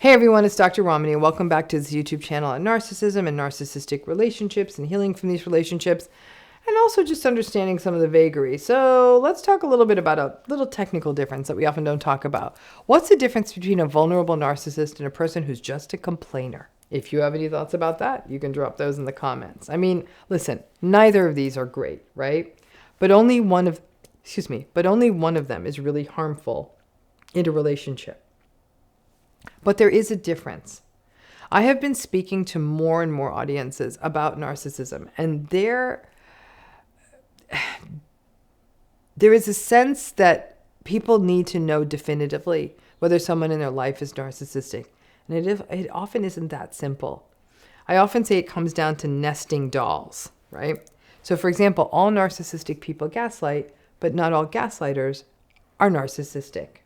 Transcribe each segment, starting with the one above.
Hey everyone, it's Dr. Ramani, and welcome back to this YouTube channel on narcissism and narcissistic relationships and healing from these relationships, and also just understanding some of the vagary. So let's talk a little bit about a little technical difference that we often don't talk about. What's the difference between a vulnerable narcissist and a person who's just a complainer? If you have any thoughts about that, you can drop those in the comments. I mean, listen, neither of these are great, right? But only one of them is really harmful in a relationship. But there is a difference. I have been speaking to more and more audiences about narcissism, and there is a sense that people need to know definitively whether someone in their life is narcissistic. And it often isn't that simple. I often say it comes down to nesting dolls, right? So for example, all narcissistic people gaslight, but not all gaslighters are narcissistic.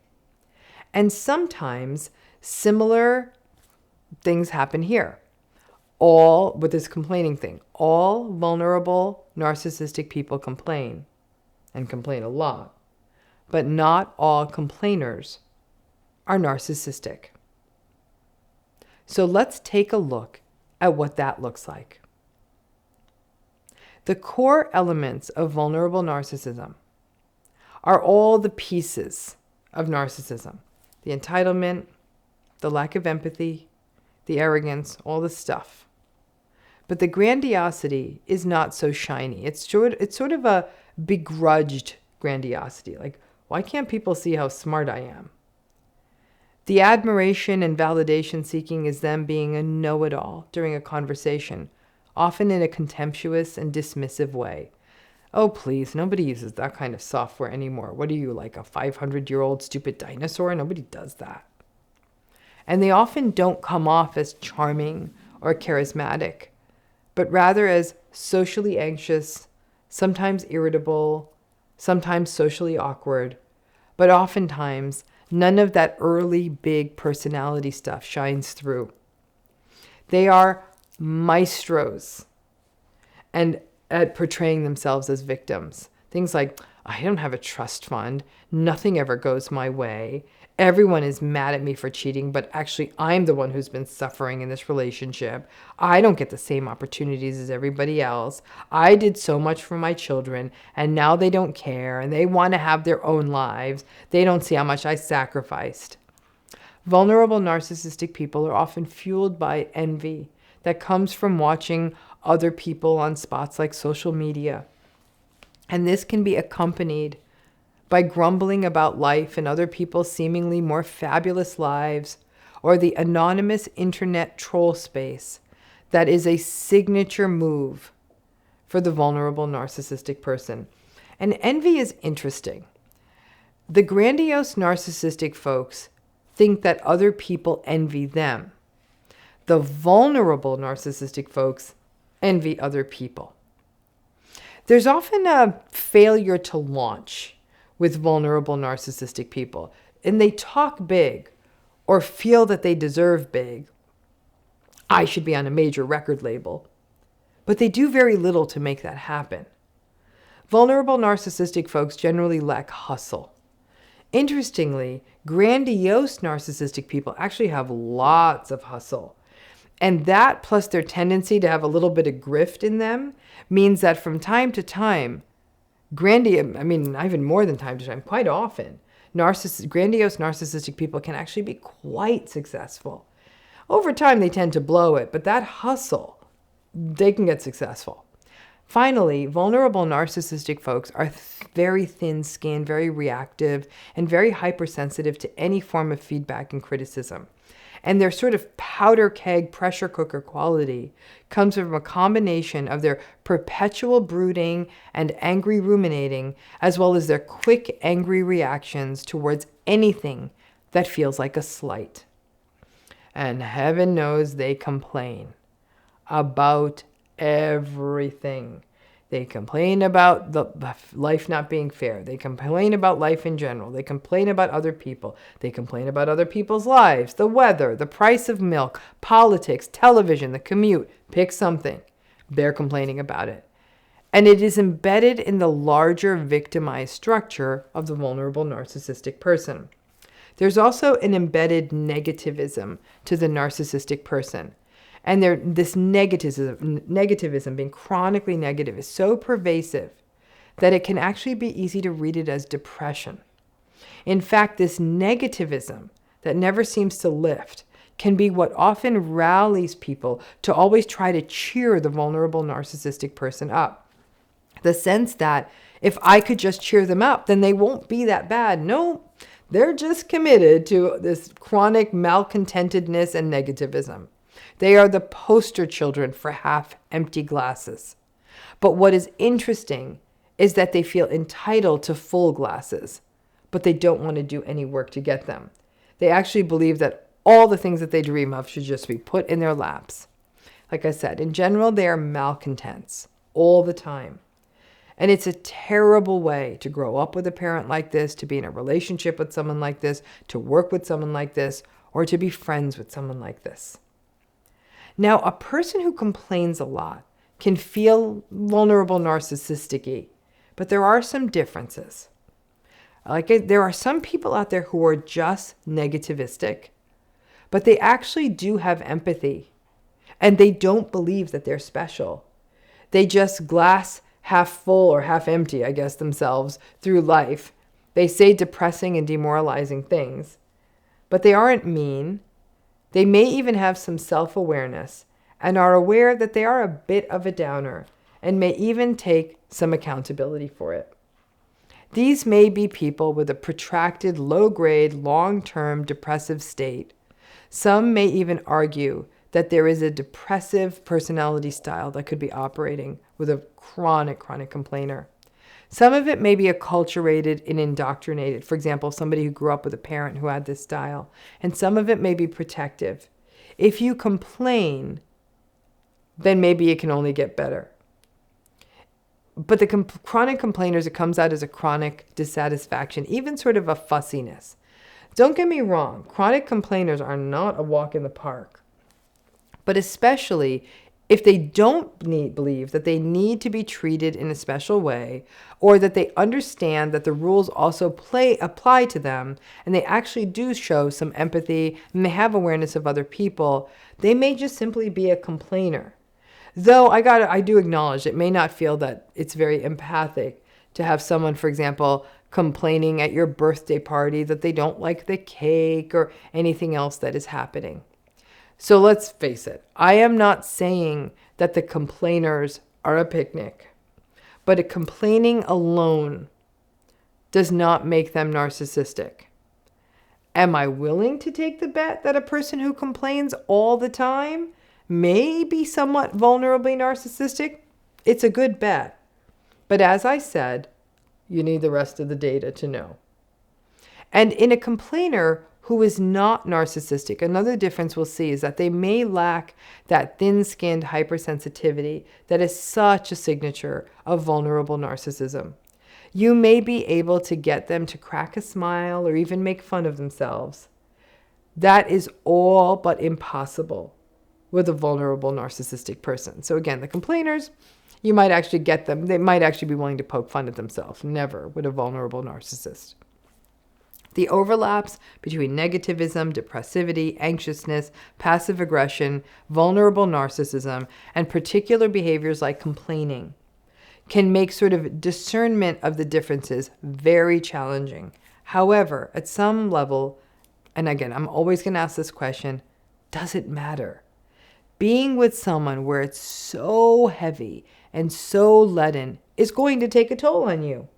And sometimes similar things happen here. All, with this complaining thing, all vulnerable narcissistic people complain, and complain a lot. But not all complainers are narcissistic. So let's take a look at what that looks like. The core elements of vulnerable narcissism are all the pieces of narcissism. The entitlement, the lack of empathy, the arrogance, all the stuff. But the grandiosity is not so shiny. It's sort of a begrudged grandiosity. Like, why can't people see how smart I am? The admiration and validation seeking is them being a know-it-all during a conversation, often in a contemptuous and dismissive way. Oh, please, nobody uses that kind of software anymore. What are you, like a 500-year-old stupid dinosaur? Nobody does that. And they often don't come off as charming or charismatic, but rather as socially anxious, sometimes irritable, sometimes socially awkward, but oftentimes none of that early big personality stuff shines through. They are maestros and at portraying themselves as victims. Things like, I don't have a trust fund, nothing ever goes my way, everyone is mad at me for cheating, but actually I'm the one who's been suffering in this relationship. I don't get the same opportunities as everybody else. I did so much for my children, and now they don't care, and they want to have their own lives. They don't see how much I sacrificed. Vulnerable narcissistic people are often fueled by envy that comes from watching other people on spots like social media. And this can be accompanied by grumbling about life and other people's seemingly more fabulous lives, or the anonymous internet troll space that is a signature move for the vulnerable narcissistic person. And envy is interesting. The grandiose narcissistic folks think that other people envy them. The vulnerable narcissistic folks envy other people. There's often a failure to launch with vulnerable narcissistic people, and they talk big or feel that they deserve big. I should be on a major record label, but they do very little to make that happen. Vulnerable narcissistic folks generally lack hustle. Interestingly, grandiose narcissistic people actually have lots of hustle. And that, plus their tendency to have a little bit of grift in them, means that from time to time, even more than time to time, quite often, grandiose narcissistic people can actually be quite successful. Over time, they tend to blow it, but that hustle, they can get successful. Finally, vulnerable narcissistic folks are very thin-skinned, very reactive, and very hypersensitive to any form of feedback and criticism. And their sort of powder keg pressure cooker quality comes from a combination of their perpetual brooding and angry ruminating, as well as their quick, angry reactions towards anything that feels like a slight. And heaven knows they complain about everything. They complain about the life not being fair. They complain about life in general. They complain about other people. They complain about other people's lives, the weather, the price of milk, politics, television, the commute. Pick something. They're complaining about it. And it is embedded in the larger victimized structure of the vulnerable narcissistic person. There's also an embedded negativism to the narcissistic person. And this negativism, being chronically negative, is so pervasive that it can actually be easy to read it as depression. In fact, this negativism that never seems to lift can be what often rallies people to always try to cheer the vulnerable narcissistic person up. The sense that if I could just cheer them up, then they won't be that bad. No, they're just committed to this chronic malcontentedness and negativism. They are the poster children for half-empty glasses. But what is interesting is that they feel entitled to full glasses, but they don't want to do any work to get them. They actually believe that all the things that they dream of should just be put in their laps. Like I said, in general, they are malcontents all the time. And it's a terrible way to grow up with a parent like this, to be in a relationship with someone like this, to work with someone like this, or to be friends with someone like this. Now, a person who complains a lot can feel vulnerable narcissistic-y, but there are some differences. There are some people out there who are just negativistic, but they actually do have empathy, and they don't believe that they're special. They just glass half full or half empty, I guess, themselves through life. They say depressing and demoralizing things, but they aren't mean. They may even have some self-awareness and are aware that they are a bit of a downer and may even take some accountability for it. These may be people with a protracted, low-grade, long-term depressive state. Some may even argue that there is a depressive personality style that could be operating with a chronic complainer. Some of it may be acculturated and indoctrinated. For example, somebody who grew up with a parent who had this style. And some of it may be protective. If you complain, then maybe it can only get better. But the chronic complainers, it comes out as a chronic dissatisfaction, even sort of a fussiness. Don't get me wrong, chronic complainers are not a walk in the park. But especially if they don't believe that they need to be treated in a special way, or that they understand that the rules also apply to them, and they actually do show some empathy, and they have awareness of other people, they may just simply be a complainer. Though I do acknowledge it may not feel that it's very empathic to have someone, for example, complaining at your birthday party that they don't like the cake or anything else that is happening. So let's face it, I am not saying that the complainers are a picnic, but complaining alone does not make them narcissistic. Am I willing to take the bet that a person who complains all the time may be somewhat vulnerably narcissistic? It's a good bet. But as I said, you need the rest of the data to know. And in a complainer who is not narcissistic, another difference we'll see is that they may lack that thin-skinned hypersensitivity that is such a signature of vulnerable narcissism. You may be able to get them to crack a smile or even make fun of themselves. That is all but impossible with a vulnerable narcissistic person. So again, the complainers, you might actually get them. They might actually be willing to poke fun at themselves. Never with a vulnerable narcissist. The overlaps between negativism, depressivity, anxiousness, passive aggression, vulnerable narcissism, and particular behaviors like complaining can make sort of discernment of the differences very challenging. However, at some level, and again, I'm always going to ask this question, does it matter? Being with someone where it's so heavy and so leaden is going to take a toll on you.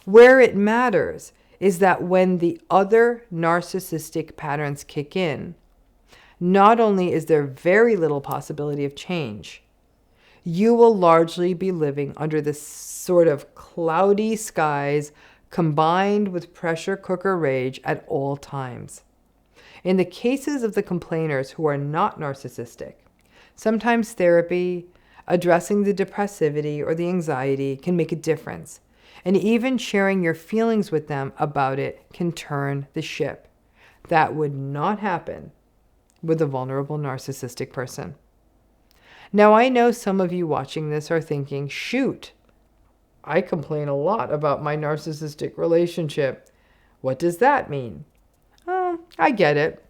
Where it matters is that when the other narcissistic patterns kick in, not only is there very little possibility of change, you will largely be living under this sort of cloudy skies combined with pressure cooker rage at all times. In the cases of the complainers who are not narcissistic, sometimes therapy, addressing the depressivity or the anxiety can make a difference. And even sharing your feelings with them about it can turn the ship. That would not happen with a vulnerable narcissistic person. Now, I know some of you watching this are thinking, shoot, I complain a lot about my narcissistic relationship. What does that mean? I get it.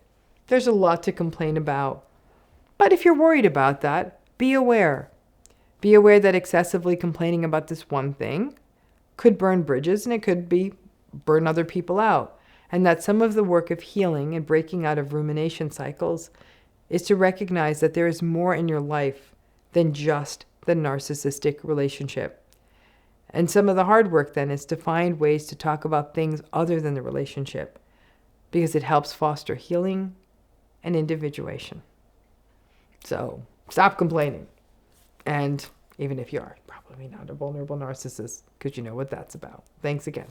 There's a lot to complain about. But if you're worried about that, be aware. Be aware that excessively complaining about this one thing could burn bridges, and it could burn other people out. And that some of the work of healing and breaking out of rumination cycles is to recognize that there is more in your life than just the narcissistic relationship. And some of the hard work then is to find ways to talk about things other than the relationship, because it helps foster healing and individuation. So stop complaining. And even if you are probably not a vulnerable narcissist, because you know what that's about. Thanks again.